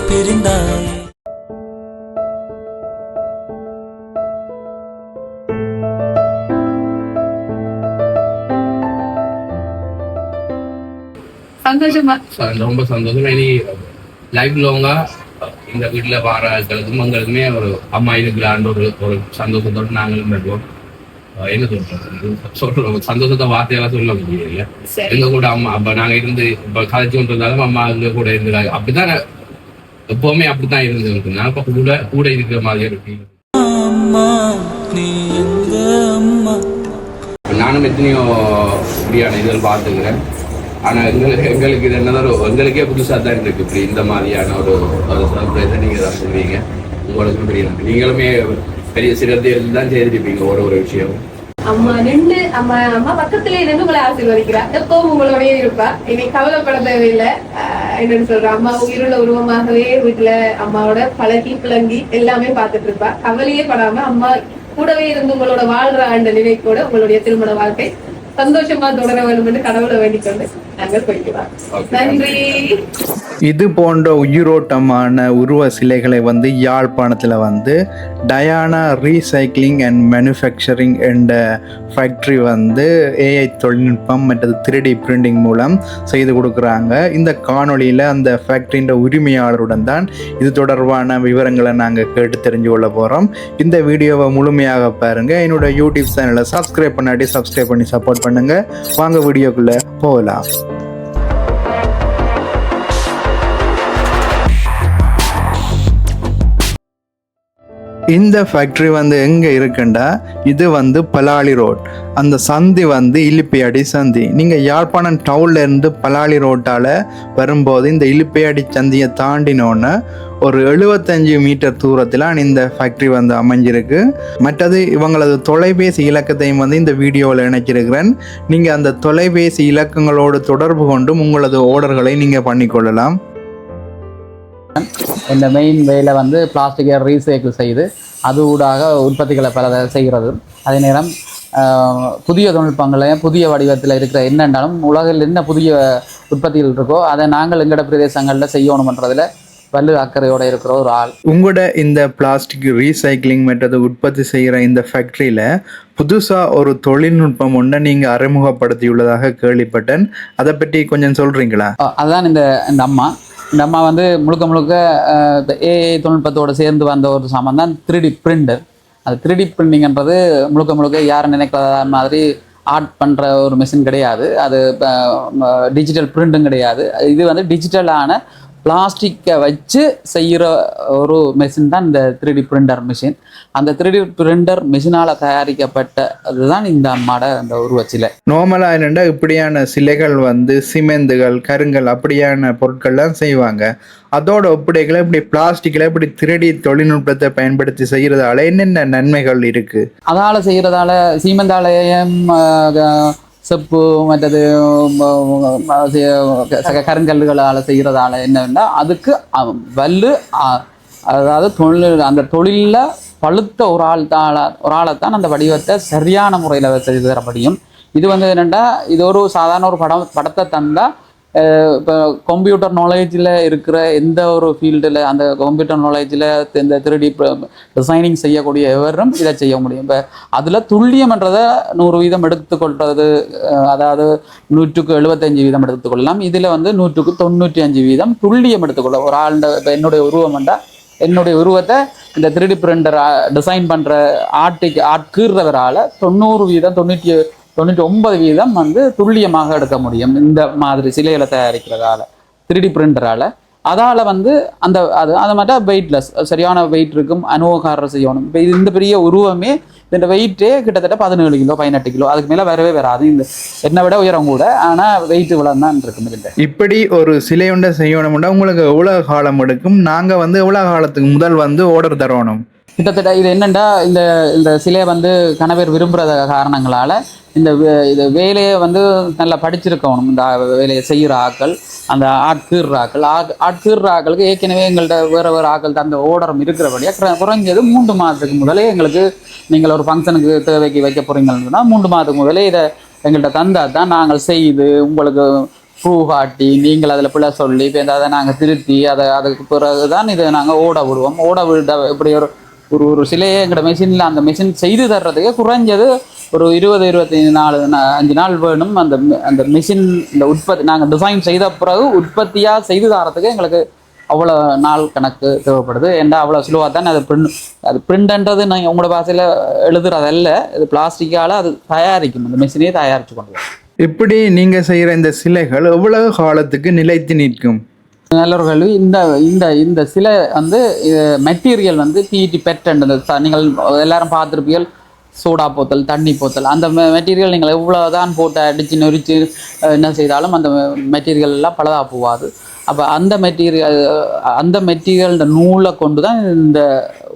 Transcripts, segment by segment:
பிரிந்தாய். சந்தோஷமா ரொம்ப சந்தோஷம். இனி லைஃப் லாங்கா இந்த வீட்டுல வாராக்களுக்கும் எங்களுக்குமே ஒரு அம்மா இருக்கலான்ற ஒரு சந்தோஷத்தோட நாங்களும் வருவோம். என்ன சொல்றோம் சந்தோஷத்தை வார்த்தையெல்லாம் சொல்ல முடியல. எங்க கூட அம்மா அப்ப நாங்க இருந்து இப்ப கதைச்சு கொண்டிருந்தாலும் அம்மா எங்க கூட இருந்தாங்க. அப்படித்தான் எப்பவுமே அப்படித்தான் இருந்தது. அப்ப கூட கூட இருக்கிற மாதிரி இருக்கு. நானும் எத்தனையோ இப்படியான இதுகள் பார்த்துக்கிறேன். ஆனா எங்களுக்கு இது என்னதான் எங்களுக்கே புதுசா தான் இருக்கு. இப்படி இந்த மாதிரியான ஒரு சர்ப்ரைஸை நீங்க தான் சொல்றீங்க. உங்களுக்கு புரியல. நீங்களுமே பெரிய சிறந்த தான் செய்திருப்பீங்க ஒரு விஷயம். அம்மா நின்று அம்மா பக்கத்திலே இருந்து உங்களை ஆசீர்வதிக்கிறா. எப்பவும் உங்களோடய இருப்பா. இனி கவலைப்பட தேவையில்லை. என்னன்னு சொல்ற அம்மா உயிருள்ள உருவமாகவே வீட்டுல அம்மாவோட பழகி பிளங்கி எல்லாமே பார்த்துட்டு இருப்பா. கவலையே படாம அம்மா கூடவே இருந்து உங்களோட வாழ்ற அந்த நினைப்போட உங்களுடைய திருமண வாழ்க்கை சந்தோஷமா தொடர வேண்டும் என்று கடவுளை வேண்டிக் கொண்டு நாங்கள் போய்க்கலாம். நன்றி. இது போன்ற உயிரோட்டமான உருவ சிலைகளை யாழ்ப்பாணத்தில் டயானா ரீசைக்ளிங் அண்ட் மேனுஃபேக்சரிங் என்ற ஃபேக்ட்ரி ஏஐ தொழில்நுட்பம் மற்றது 3D பிரிண்டிங் மூலம் செய்து கொடுக்குறாங்க. இந்த காணொலியில் அந்த ஃபேக்ட்ரியின் உரிமையாளருடன் தான் இது தொடர்பான விவரங்களை நாங்கள் கேட்டு தெரிஞ்சு கொள்ள போகிறோம். இந்த வீடியோவை முழுமையாக பாருங்கள். என்னோட யூடியூப் சேனலை சப்ஸ்கிரைப் பண்ணி சப்போர்ட் பண்ணுங்கள். வாங்க வீடியோக்குள்ளே போகலாம். இந்த ஃபேக்ட்ரி எங்கே இருக்குண்டா, இது பலாலி ரோட். அந்த சந்தி இலிப்பையடி சந்தி. நீங்கள் யாழ்ப்பாணம் டவுன்லேருந்து பலாலி ரோட்டால் வரும்போது இந்த இலிப்பையடி சந்தியை தாண்டினோன்னு ஒரு 75 மீட்டர் தூரத்தில் இந்த ஃபேக்ட்ரி அமைஞ்சிருக்கு. மற்றது இவங்களது தொலைபேசி இலக்கத்தையும் இந்த வீடியோவில் இணைச்சிருக்கிறேன். நீங்கள் அந்த தொலைபேசி இலக்கங்களோடு தொடர்பு கொண்டும் உங்களது ஆர்டர்களை நீங்கள் பண்ணிக்கொள்ளலாம். இந்த மெயின் வேலை பிளாஸ்டிக்கை ரீசைக்கிள் செய்து அது ஊடாக உற்பத்திகளை பல செய்கிறது. அதே நேரம் புதிய தொழில்நுட்பங்களையும் புதிய வடிவத்தில் இருக்கிற என்னென்னாலும் உலகில் என்ன புதிய உற்பத்திகள் இருக்கோ அதை நாங்கள் எங்கட பிரதேசங்களில் செய்யணுமன்றதில் வலு அக்கறையோடு இருக்கிற ஒரு ஆள். உங்களோட இந்த பிளாஸ்டிக் ரீசைக்கிளிங் மெத்தட் உற்பத்தி செய்கிற இந்த ஃபேக்ட்ரியில் புதுசாக ஒரு தொழில்நுட்பம் ஒன்றை நீங்கள் அறிமுகப்படுத்தியுள்ளதாக கேள்விப்பட்டேன். அதை பற்றி கொஞ்சம் சொல்கிறீங்களா? அதுதான் இந்த அம்மா முழுக்க ஏஐ தொழில்நுட்பத்தோடு சேர்ந்து வந்த ஒரு சாமான் தான் 3D பிரிண்டர். அது 3D பிரிண்டிங்ன்றது முழுக்க யார் நினைக்கிற மாதிரி ஆர்ட் பண்ணுற ஒரு மிஷின் கிடையாது. அது டிஜிட்டல் பிரிண்டும் கிடையாது. இது டிஜிட்டலான பிளாஸ்டிக்கை வச்சு செய்கிற ஒரு மிஷின் தான் இந்த 3D பிரிண்டர் மிஷின். அந்த 3D பிரிண்டர் மிஷினால் தயாரிக்கப்பட்ட அதுதான் இந்த அம்மாட அந்த உருவச்சிலை. நார்மலாக என்னென்னா இப்படியான சிலைகள் சிமெந்துகள் கருங்கல் அப்படியான பொருட்கள்லாம் செய்வாங்க. அதோட ஒப்படைகளை இப்படி பிளாஸ்டிக்கில் இப்படி 3D தொழில்நுட்பத்தை பயன்படுத்தி செய்கிறதால என்னென்ன நன்மைகள் இருக்குது? அதால் செய்கிறதால சீமெந்தாலயம் செப்பு மற்றது கருங்கல்களால் செய்கிறதால என்னன்னா அதுக்கு வல்லு அதாவது அந்த தொழிலில் பழுத்த ஒரு ஆளைத்தான் அந்த வடிவத்தை சரியான முறையில் செய்து தர முடியும். இது என்னென்னா இது ஒரு சாதாரண ஒரு படத்தை தந்தால் இப்போ கம்ப்யூட்டர் நாலேஜில் இருக்கிற எந்த ஒரு ஃபீல்டில் அந்த கம்ப்யூட்டர் நாலேஜில் இந்த 3D டிசைனிங் செய்யக்கூடிய எவரும் இதை செய்ய முடியும். இப்போ அதில் துல்லியம்ன்றதை 100% எடுத்துக்கொள்வது, அதாவது 100% எடுத்துக்கொள்ளலாம். இதில் 195% துல்லியம் எடுத்துக்கொள்ள ஒரு ஆள். இப்போ என்னுடைய உருவம் என்றால் என்னுடைய உருவத்தை இந்த 3D பிரிண்டர் டிசைன் பண்ணுற ஆர்ட் கீறுறவரால் 90% 99% துல்லியமாக எடுக்க முடியும். இந்த மாதிரி சிலைகளை தயாரிக்கிறதால 3D பிரிண்டரால் அதால் அந்த அது மட்டும் வெயிட்லெஸ், சரியான வெயிட் இருக்கும், அனுபவக்காரர் செய்யணும். இப்போ இந்த பெரிய உருவமே இந்த வெயிட்டே கிட்டத்தட்ட 17 கிலோ 18 கிலோ அதுக்கு மேலே வரவே வராது. இந்த என்னை விட உயரம் கூட, ஆனால் வெயிட் இவ்வளோ தான் இருக்கும். இதில் இப்படி ஒரு சிலை ஒன்றை செய்யணும்னா உங்களுக்கு எவ்வளோ காலம் எடுக்கும்? நாங்கள் எவ்வளோ காலத்துக்கு முதல் ஆர்டர் தரணும்? கிட்டத்தட்ட இது என்னென்னா இந்த சிலையை கணவர் விரும்புகிற காரணங்களால் இந்த வேலையை நல்லா படிச்சிருக்கணும். இந்த வேலையை செய்கிற ஆக்கள், அந்த ஆட்கீற ஆக்களுக்கு ஏற்கனவே எங்கள்கிட்ட வேறு ஆக்கள் அந்த ஓர்டரும் இருக்கிறபடியாக குறைஞ்சது 3 மாதத்துக்கு முதலே எங்களுக்கு நீங்கள் ஒரு ஃபங்க்ஷனுக்கு தேவைக்கு வைக்க போகிறீங்கன்னா 3 மாதத்துக்கு முதலே இதை எங்கள்கிட்ட தந்தால் தான் நாங்கள் செய்து உங்களுக்கு ப்ரூவ் காட்டி நீங்கள் அதில் பிள்ளை சொல்லி இப்போ அதை நாங்கள் திருத்தி அதுக்கு பிறகு தான் இதை நாங்கள் ஓட விடுவோம். ஓட விட இப்படி ஒரு சிலையை எங்களோட மெஷினில் அந்த மெஷின் செய்து தர்றதுக்கு குறைஞ்சது ஒரு 20-25 நாள் வேணும். அந்த மெஷின் இந்த உற்பத்தி நாங்கள் டிசைன் செய்த பிறகு உற்பத்தியாக செய்து தரத்துக்கு எங்களுக்கு அவ்வளோ நாள் கணக்கு தேவைப்படுது. ஏன்னா அவ்வளோ ஸ்லோவாக தான் அது பிரிண்டன்றது நான் உங்களோட பாஷையில் எழுதுறதல்ல, இது பிளாஸ்டிக்கால் அது தயாரிக்கும், அந்த மெஷினே தயாரித்து கொண்டு வரும். இப்படி நீங்கள் செய்கிற இந்த சிலைகள் எவ்வளவு காலத்துக்கு நிலைத்து நிற்கும்? நல்ல ஒரு கேள்வி. இந்த சிலை வந்து மெட்டீரியல் வந்து பிஇடி பெட் நீங்கள் எல்லாரும் பார்த்துருப்பீர்கள், சோடா போத்தல், தண்ணி போத்தல், அந்த மெட்டீரியல் நீங்கள் எவ்வளோ தான் போட்டு அடித்து நொறிச்சு என்ன செய்தாலும் அந்த மெட்டீரியல் எல்லாம் பழுதா போகாது. அப்போ அந்த மெட்டீரியல் இந்த நூலை கொண்டு தான் இந்த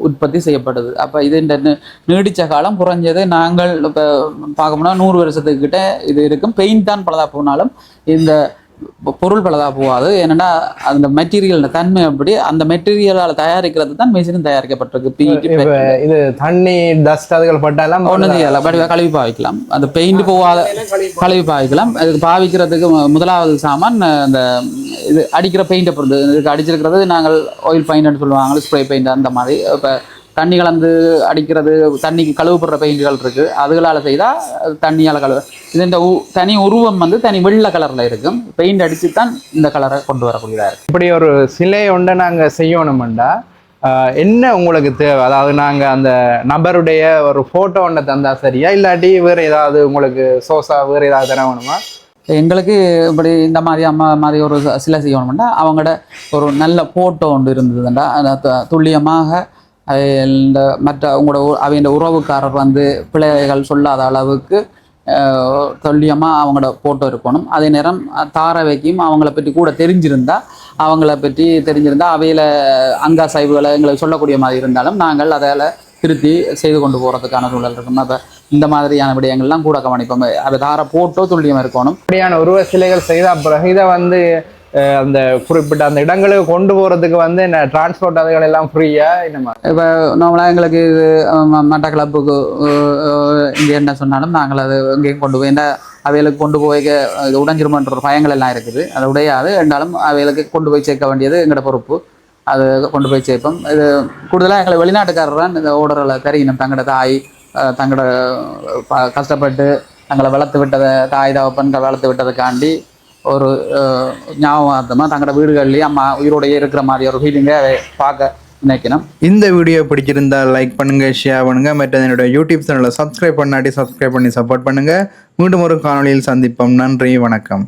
உற்பத்தி செய்யப்படுது. அப்போ இது இந்த நீடித்த காலம் குறைஞ்சது நாங்கள் இப்போ பார்க்கணும்னா 100 வருஷத்துக்கிட்ட இது இருக்கும். பெயிண்ட் தான் பழுதா போனாலும் இந்த பொருள் பழுதா போகாது. ஏன்னா அந்த மெட்டீரியல் தன்மை அப்படி, அந்த மெட்டீரியலால் தயாரிக்கிறது தான் மெஷினும் தயாரிக்கப்பட்டிருக்கு. இது தண்ணி டஸ்ட் அதுகள் பட்டாலாம் ஒன்றும் செய்யலாம், கழுவி பாவிக்கலாம். அந்த பெயிண்ட் போகாத கழுவி பாவிக்கலாம். அதுக்கு பாவிக்கிறதுக்கு முதலாவது சாமான் அந்த இது அடிக்கிற பெயிண்டை பொறுத்து. இதுக்கு அடிச்சிருக்கிறது நாங்கள் ஆயில் பெயிண்ட்னு சொல்லுவாங்க, ஸ்ப்ரே பெயிண்ட் அந்த மாதிரி. இப்போ தண்ணி கலந்து அடிக்கிறது, தண்ணிக்கு கழுவுப்படுற பெயிண்ட்கள் இருக்குது, அதுகளால் செய்தால் தண்ணியால் கழுவு. இது இந்த தனி உருவம் வந்து தனி வெள்ளை கலரில் இருக்கும். பெயிண்ட் அடித்து தான் இந்த கலரை கொண்டு வரக்கூடியதாக இருக்குது. இப்படி ஒரு சிலை ஒன்றை நாங்கள் செய்யணுமெண்டா என்ன உங்களுக்கு தேவை? அதாவது நாங்கள் அந்த நபருடைய ஒரு ஃபோட்டோ ஒன்றை தந்தா சரியா, இல்லாட்டி வேறு ஏதாவது உங்களுக்கு சோசா வேறு ஏதாவது தர வேணுமா? எங்களுக்கு இப்படி இந்த மாதிரி அம்மா மாதிரி ஒரு சிலை செய்யணும்னா அவங்களோட ஒரு நல்ல ஃபோட்டோ ஒன்று இருந்ததுண்டா துல்லியமாக இந்த மற்ற உங்களோட அவங்க உறவுக்காரர் வந்து பிள்ளைகள் சொல்லாத அளவுக்கு துல்லியமாக அவங்களோட ஃபோட்டோ இருக்கணும். அதே நேரம் தாரவைக்கும் அவங்கள பற்றி கூட தெரிஞ்சிருந்தா அவையில் அங்காசைவுகளை எங்களுக்கு சொல்லக்கூடிய மாதிரி இருந்தாலும் நாங்கள் அதில் திருத்தி செய்து கொண்டு போகிறதுக்கான சூழல் இருக்கும். அப்போ இந்த மாதிரியான விடயங்கள்லாம் கூட கவனிப்போம். அதை தார ஃபோட்டோ துல்லியம் இருக்கணும். இப்படியான உருவ சிலைகள் செய்த பிறகு இதை வந்து அந்த குறிப்பிட்ட அந்த இடங்களுக்கு கொண்டு போகிறதுக்கு வந்து என்ன டிரான்ஸ்போர்ட் அதுகள் எல்லாம் ஃப்ரீயாக இந்த மாதிரி? இப்போ நார்மலாக எங்களுக்கு இது மட்டக்களப்புக்கு இங்கே என்ன சொன்னாலும் நாங்கள் அது எங்கேயும் கொண்டு போய் அவைகளுக்கு கொண்டு போய் இது உடைஞ்சிருமன்ற ஒரு பயங்கள் எல்லாம் இருக்குது. அது உடையாது என்றாலும் அவைகளுக்கு கொண்டு போய் சேர்க்க வேண்டியது எங்களோட பொறுப்பு. அது கொண்டு போய் சேர்ப்போம். இது கூடுதலாக எங்களை வெளிநாட்டுக்காரர் தான் இந்த ஓடர்களை தெரியணும். தங்களோட தாய் தங்களோட கஷ்டப்பட்டு தங்களை வளர்த்து விட்டதை, தாய் தகப்பன்கள் வளர்த்து விட்டதுக்காண்டி ஒரு ஞாபகார்த்தமாக தங்களோட வீடுகள்லேயே அம்மா உயிரோடையே இருக்கிற மாதிரி ஒரு ஃபீலிங்கை பார்க்க நினைக்கணும். இந்த வீடியோ பிடிச்சிருந்தா லைக் பண்ணுங்க, ஷேர் பண்ணுங்க, மற்ற என்னோட யூடியூப் சேனலை சப்ஸ்கிரைப் பண்ணாட்டி சப்ஸ்கிரைப் பண்ணி சப்போர்ட் பண்ணுங்க. மீண்டும் ஒரு காணொலியில் சந்திப்போம். நன்றி, வணக்கம்.